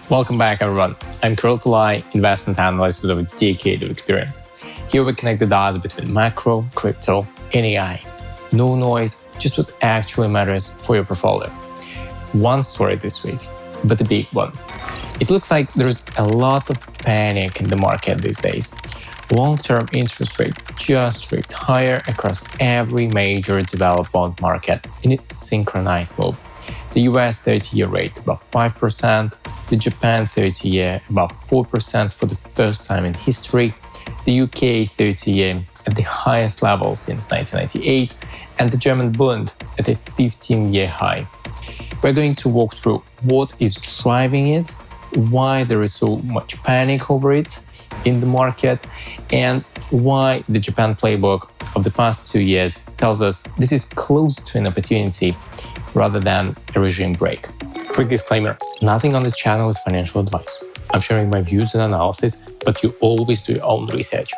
Welcome back, everyone. I'm Kirill Tulay, investment analyst with over a decade of experience. Here we connect the dots between macro, crypto, and AI. No noise, just what actually matters for your portfolio. One story this week, but a big one. It looks like there's a lot of panic in the market these days. Long-term interest rate just ripped higher across every major developed bond market in a synchronized move. The US 30-year rate above 5%, the Japan 30-year above 4% for the first time in history, the UK 30-year at the highest level since 1998, and the German Bund at a 15-year high. We're going to walk through what is driving it, why there is so much panic over it in the market, and why the Japan playbook of the past 2 years tells us this is close to an opportunity rather than a regime break. Quick disclaimer, nothing on this channel is financial advice. I'm sharing my views and analysis, but you always do your own research.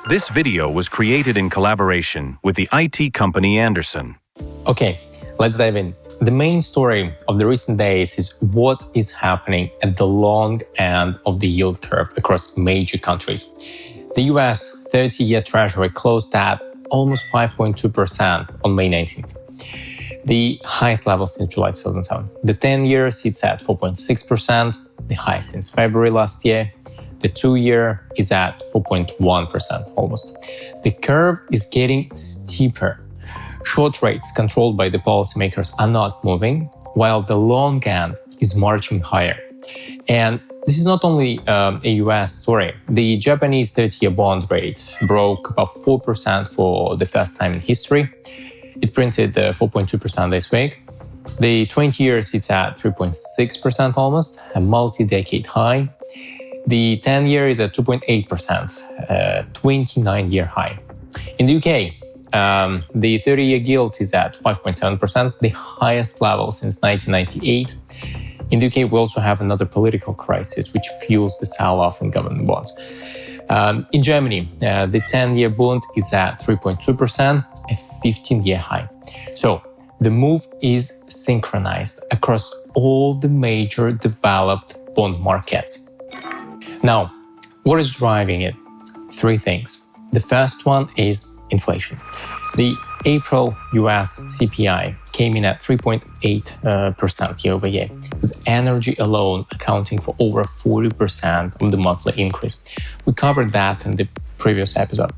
This video was created in collaboration with the IT company Anderson. Okay, let's dive in. The main story of the recent days is what is happening at the long end of the yield curve across major countries. The US 30-year Treasury closed at almost 5.2% on May 19th. The highest level since July 2007. The 10-year sits at 4.6%, the highest since February last year. The 2-year is at 4.1% almost. The curve is getting steeper. Short rates controlled by the policymakers are not moving, while the long end is marching higher. And this is not only a US story. The Japanese 30-year bond rate broke above 4% for the first time in history. It printed 4.2% this week. The 20-year sits at 3.6% almost, a multi-decade high. The 10-year is at 2.8%, a 29-year high. In the UK, the 30-year gilt is at 5.7%, the highest level since 1998. In the UK, we also have another political crisis which fuels the sell-off in government bonds. In Germany, the 10-year Bund is at 3.2%, a 15-year high. So the move is synchronized across all the major developed bond markets. Now, what is driving it? Three things. The first one is inflation. The April US CPI came in at 3.8% year over year, with energy alone accounting for over 40% of the monthly increase. We covered that in the previous episode.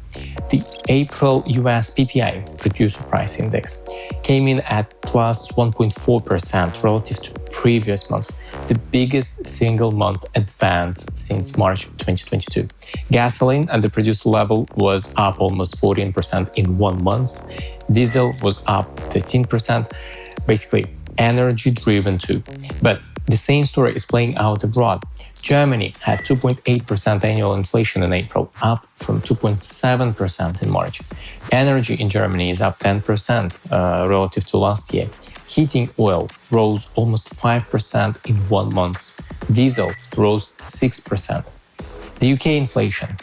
The April US PPI, Producer Price Index, came in at plus 1.4% relative to previous months, the biggest single month advance since March 2022. Gasoline at the producer level was up almost 14% in 1 month. Diesel was up 13%, basically energy-driven too. But the same story is playing out abroad. Germany had 2.8% annual inflation in April, up from 2.7% in March. Energy in Germany is up 10% relative to last year. Heating oil rose almost 5% in 1 month. Diesel rose 6%. The UK inflation,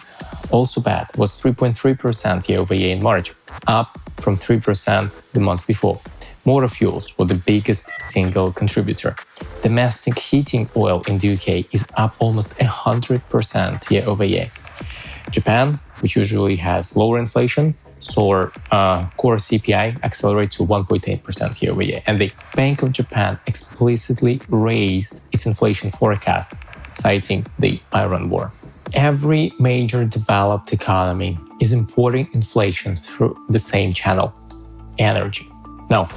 also bad, was 3.3% year over year in March, up from 3% the month before. Motor fuels were the biggest single contributor. Domestic heating oil in the UK is up almost 100% year over year. Japan, which usually has lower inflation, saw core CPI accelerate to 1.8% year over year. And the Bank of Japan explicitly raised its inflation forecast, citing the Iran war. Every major developed economy is importing inflation through the same channel, energy. Now,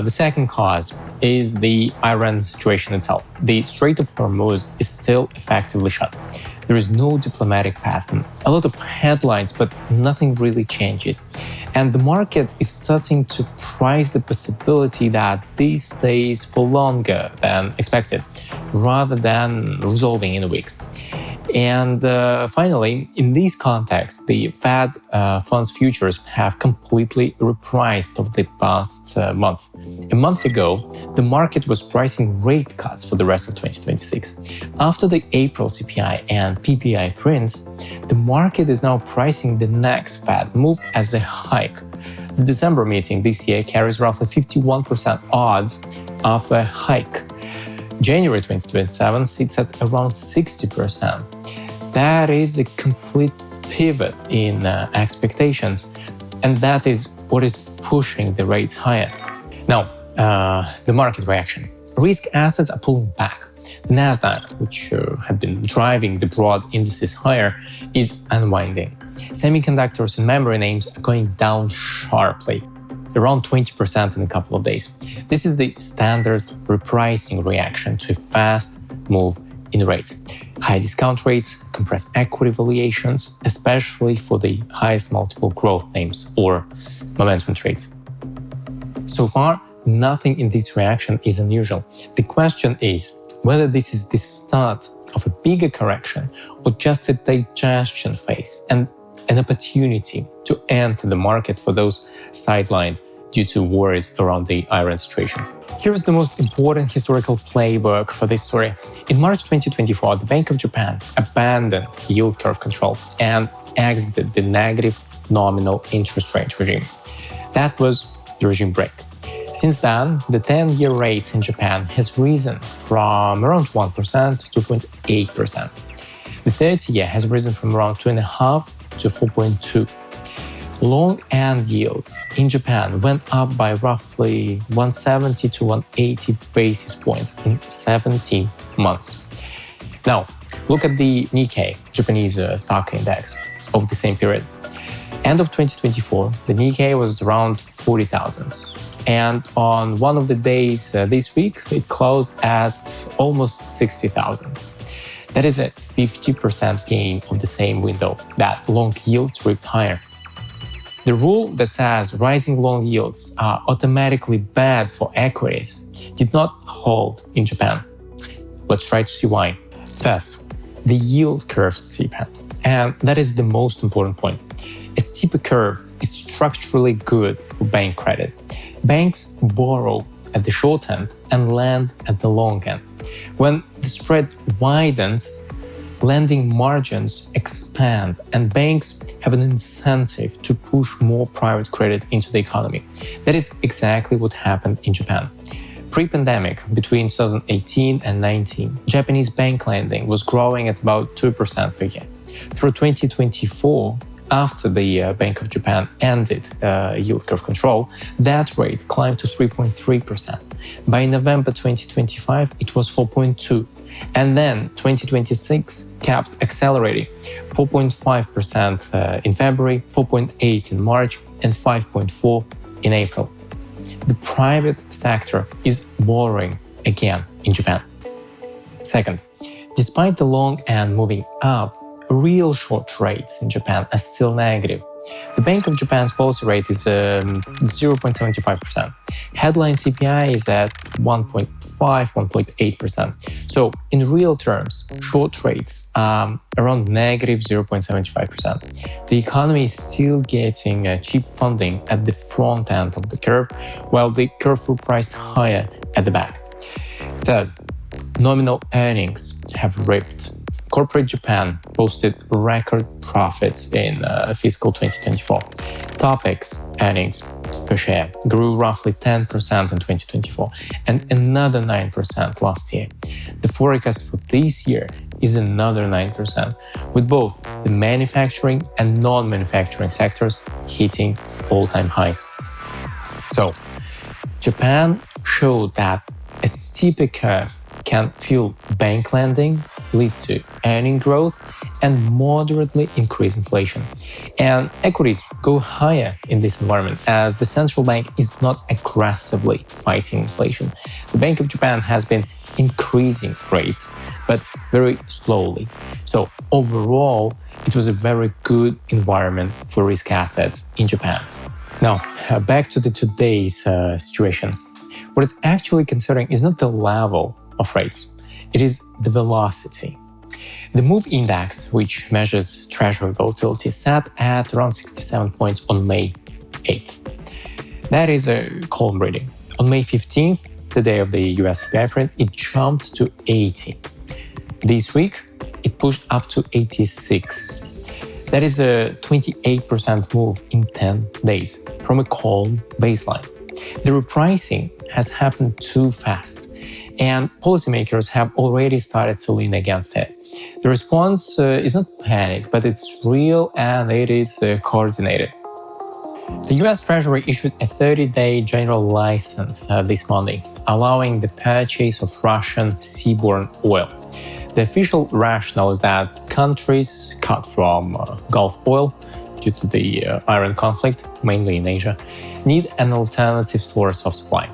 the second cause is the Iran situation itself. The Strait of Hormuz is still effectively shut. There is no diplomatic path. A lot of headlines, but nothing really changes. And the market is starting to price the possibility that this stays for longer than expected, rather than resolving in weeks. And finally, in this context, the Fed funds futures have completely repriced over the past month. A month ago, the market was pricing rate cuts for the rest of 2026. After the April CPI and PPI prints, the market is now pricing the next Fed move as a hike. The December meeting this year carries roughly 51% odds of a hike. January 2027 sits at around 60%. That is a complete pivot in expectations, and that is what is pushing the rates higher. Now, the market reaction. Risk assets are pulling back. The Nasdaq, which had been driving the broad indices higher, is unwinding. Semiconductors and memory names are going down sharply, around 20% in a couple of days. This is the standard repricing reaction to a fast move in rates. High discount rates compress equity valuations, especially for the highest multiple growth names or momentum trades. So far, nothing in this reaction is unusual. The question is whether this is the start of a bigger correction or just a digestion phase and an opportunity to enter the market for those sidelined due to worries around the Iran situation. Here's the most important historical playbook for this story. In March 2024, the Bank of Japan abandoned yield curve control and exited the negative nominal interest rate regime. That was the regime break. Since then, the 10-year rate in Japan has risen from around 1% to 2.8%. The 30-year has risen from around 2.5% to 4.2%. Long end yields in Japan went up by roughly 170 to 180 basis points in 17 months. Now, look at the Nikkei, Japanese stock index, of the same period. End of 2024, the Nikkei was around 40,000. And on one of the days this week, it closed at almost 60,000. That is a 50% gain of the same window that long yields ripped higher. The rule that says rising long yields are automatically bad for equities did not hold in Japan. Let's try to see why. First, the yield curve steepened, and that is the most important point. A steeper curve is structurally good for bank credit. Banks borrow at the short end and lend at the long end. When the spread widens, lending margins expand and banks have an incentive to push more private credit into the economy. That is exactly what happened in Japan. Pre-pandemic, between 2018 and 19, Japanese bank lending was growing at about 2% per year. Through 2024, after the Bank of Japan ended yield curve control, that rate climbed to 3.3%. By November 2025, it was 4.2%. And then 2026 kept accelerating, 4.5% in February, 4.8% in March, and 5.4% in April. The private sector is borrowing again in Japan. Second, despite the long end moving up, real short rates in Japan are still negative. The Bank of Japan's policy rate is 0.75%. Headline CPI is at 1.5, 1.8%. So in real terms, short rates are around negative 0.75%. The economy is still getting cheap funding at the front end of the curve, while the curve will price higher at the back. Third, nominal earnings have ripped. Corporate Japan posted record profits in fiscal 2024. Topic's earnings per share grew roughly 10% in 2024 and another 9% last year. The forecast for this year is another 9%, with both the manufacturing and non-manufacturing sectors hitting all-time highs. So, Japan showed that a steeper curve can fuel bank lending, lead to earning growth, and moderately increase inflation. And equities go higher in this environment as the central bank is not aggressively fighting inflation. The Bank of Japan has been increasing rates, but very slowly. So overall, it was a very good environment for risk assets in Japan. Now, back to today's situation. What is actually concerning is not the level of rates, it is the velocity. The MOVE index, which measures treasury volatility, sat at around 67 points on May 8th. That is a calm reading. On May 15th, the day of the US CPI print, it jumped to 80. This week, it pushed up to 86. That is a 28% move in 10 days from a calm baseline. The repricing has happened too fast. and policymakers have already started to lean against it. The response is not panic, but it's real and it is coordinated. The US Treasury issued a 30-day general license this Monday, allowing the purchase of Russian seaborne oil. The official rationale is that countries cut from Gulf oil due to the Iran conflict, mainly in Asia, need an alternative source of supply.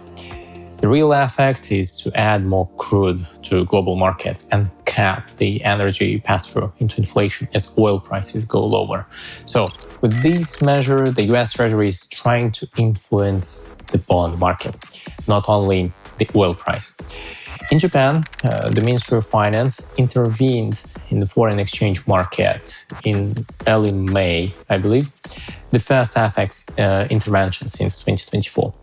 The real effect is to add more crude to global markets and cap the energy pass-through into inflation as oil prices go lower. So, with this measure, the US Treasury is trying to influence the bond market, not only the oil price. In Japan, the Ministry of Finance intervened in the foreign exchange market in early May, I believe, the first FX intervention since 2024.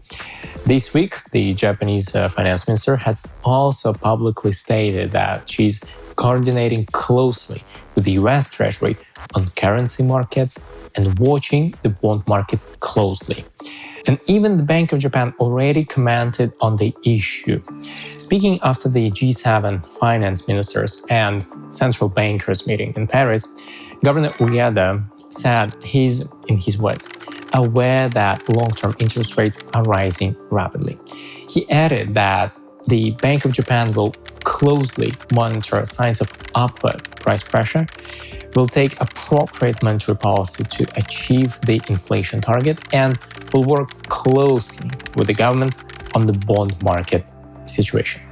This week, the Japanese finance minister has also publicly stated that she's coordinating closely with the US Treasury on currency markets and watching the bond market closely. And even the Bank of Japan already commented on the issue. Speaking after the G7 finance ministers and central bankers meeting in Paris, Governor Ueda said he's, in his words, aware that long-term interest rates are rising rapidly. He added that the Bank of Japan will closely monitor signs of upward price pressure, will take appropriate monetary policy to achieve the inflation target, and will work closely with the government on the bond market situation.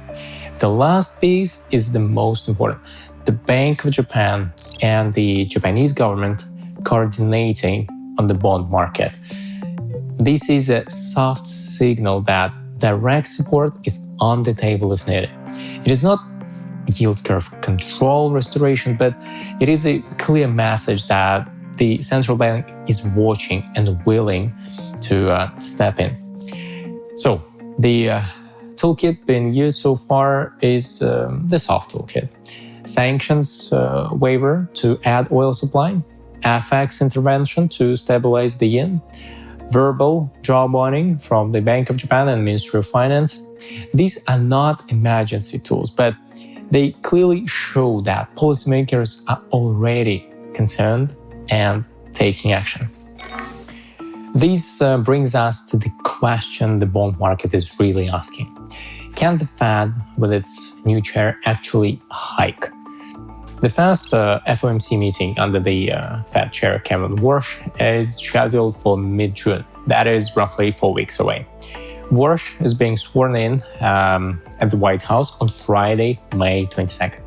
The last piece is the most important. The Bank of Japan and the Japanese government coordinating on the bond market. This is a soft signal that direct support is on the table if needed. It is not yield curve control restoration, but it is a clear message that the central bank is watching and willing to step in. So the toolkit being used so far is the soft toolkit. Sanctions waiver to add oil supply, FX intervention to stabilize the yen, verbal jawboning from the Bank of Japan and Ministry of Finance. These are not emergency tools, but they clearly show that policymakers are already concerned and taking action. This brings us to the question the bond market is really asking. Can the Fed, with its new chair, actually hike? The first FOMC meeting under the Fed chair, Kevin Warsh, is scheduled for mid-June. That is roughly 4 weeks away. Warsh is being sworn in at the White House on Friday, May 22nd.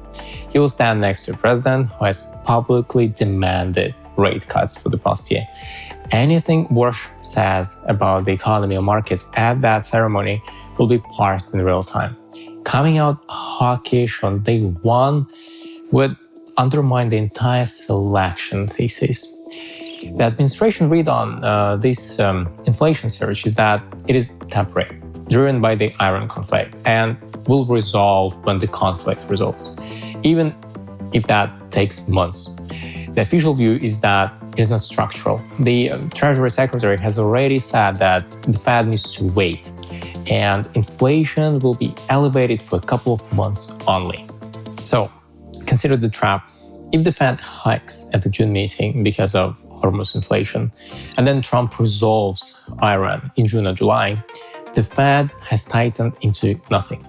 He will stand next to the president, who has publicly demanded rate cuts for the past year. Anything Warsh says about the economy or markets at that ceremony will be parsed in real time. Coming out hawkish on day one would undermine the entire selection thesis. The administration read on this inflation surge is that it is temporary, driven by the Iran conflict, and will resolve when the conflict resolves, even if that takes months. The official view is that it is not structural. The Treasury Secretary has already said that the Fed needs to wait, and inflation will be elevated for a couple of months only. So, consider the trap. If the Fed hikes at the June meeting because of Hormuz inflation, and then Trump resolves Iran in June or July, the Fed has tightened into nothing.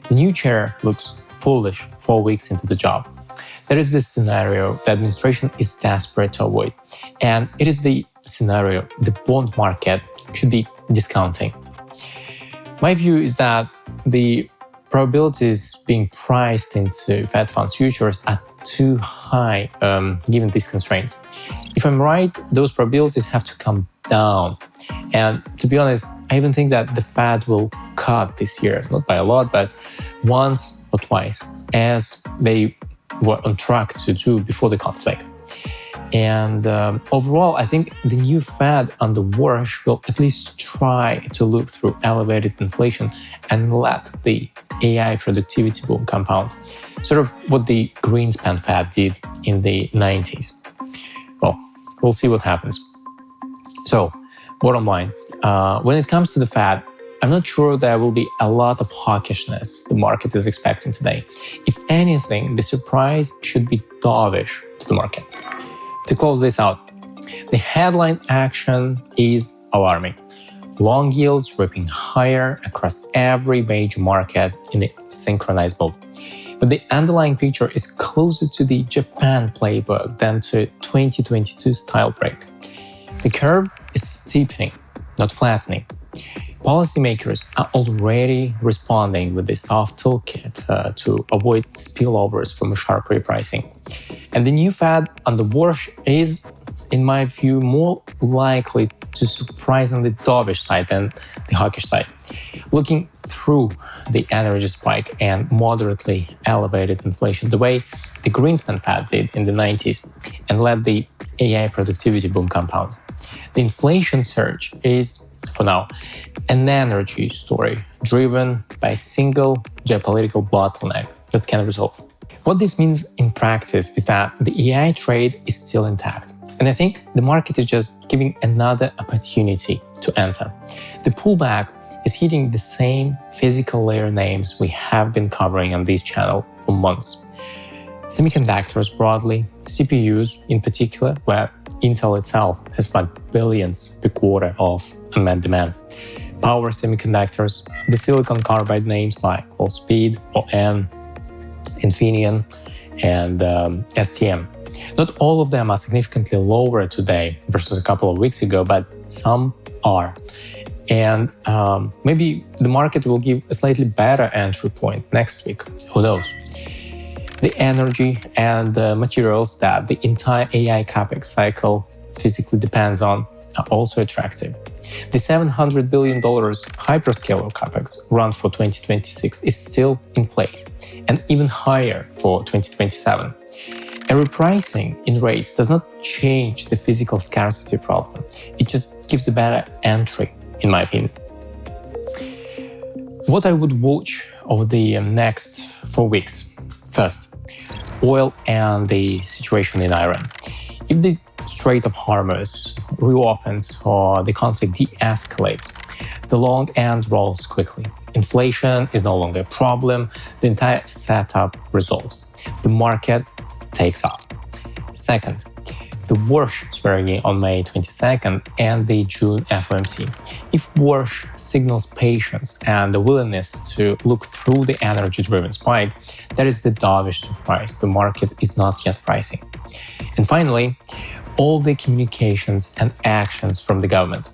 The new chair looks foolish 4 weeks into the job. There is this scenario the administration is desperate to avoid, and it is the scenario the bond market should be discounting. My view is that the probabilities being priced into Fed funds futures are too high given these constraints. If I'm right, those probabilities have to come down. And to be honest, I even think that the Fed will cut this year, not by a lot, but once or twice, as they were on track to do before the conflict. And overall, I think the new Fed under Warsh will at least try to look through elevated inflation and let the AI productivity boom compound, sort of what the Greenspan Fed did in the 90s. Well, we'll see what happens. So, bottom line, when it comes to the Fed, I'm not sure there will be a lot of hawkishness the market is expecting today. If anything, the surprise should be dovish to the market. To close this out, the headline action is alarming. Long yields ripping higher across every major market in the synchronized move. But the underlying picture is closer to the Japan playbook than to 2022 style break. The curve is steepening, not flattening. Policymakers are already responding with the soft toolkit to avoid spillovers from a sharp repricing. And the new Fed under Warsh is, in my view, more likely to surprise on the dovish side than the hawkish side. Looking through the energy spike and moderately elevated inflation the way the Greenspan Fed did in the 90s and let the AI productivity boom compound. The inflation surge is, for now, an energy story driven by a single geopolitical bottleneck that can resolve. What this means in practice is that the AI trade is still intact. And I think the market is just giving another opportunity to enter. The pullback is hitting the same physical layer names we have been covering on this channel for months. Semiconductors broadly, CPUs in particular, where Intel itself has spent billions per quarter of unmet demand. Power semiconductors, the silicon carbide names like Wolfspeed, ON, Infineon, and STM. Not all of them are significantly lower today versus a couple of weeks ago, but some are. And maybe the market will give a slightly better entry point next week. Who knows? The energy and the materials that the entire AI capex cycle physically depends on are also attractive. The $700 billion hyperscaler capex run for 2026 is still in place, and even higher for 2027. A repricing in rates does not change the physical scarcity problem. It just gives a better entry, in my opinion. What I would watch over the next 4 weeks. First, oil and the situation in Iran. If the Strait of Hormuz reopens or the conflict de-escalates, the long end rolls quickly. Inflation is no longer a problem. The entire setup resolves. The market takes off. Second, the Warsh swearing in on May 22nd and the June FOMC. If Warsh signals patience and the willingness to look through the energy-driven spike, that is the dovish surprise the market is not yet pricing. And finally, all the communications and actions from the government.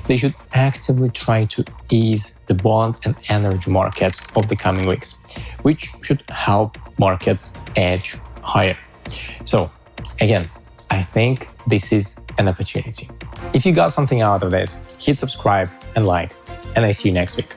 They should actively try to ease the bond and energy markets of the coming weeks, which should help markets edge higher. So, again, I think this is an opportunity. If you got something out of this, hit subscribe and like, and I see you next week.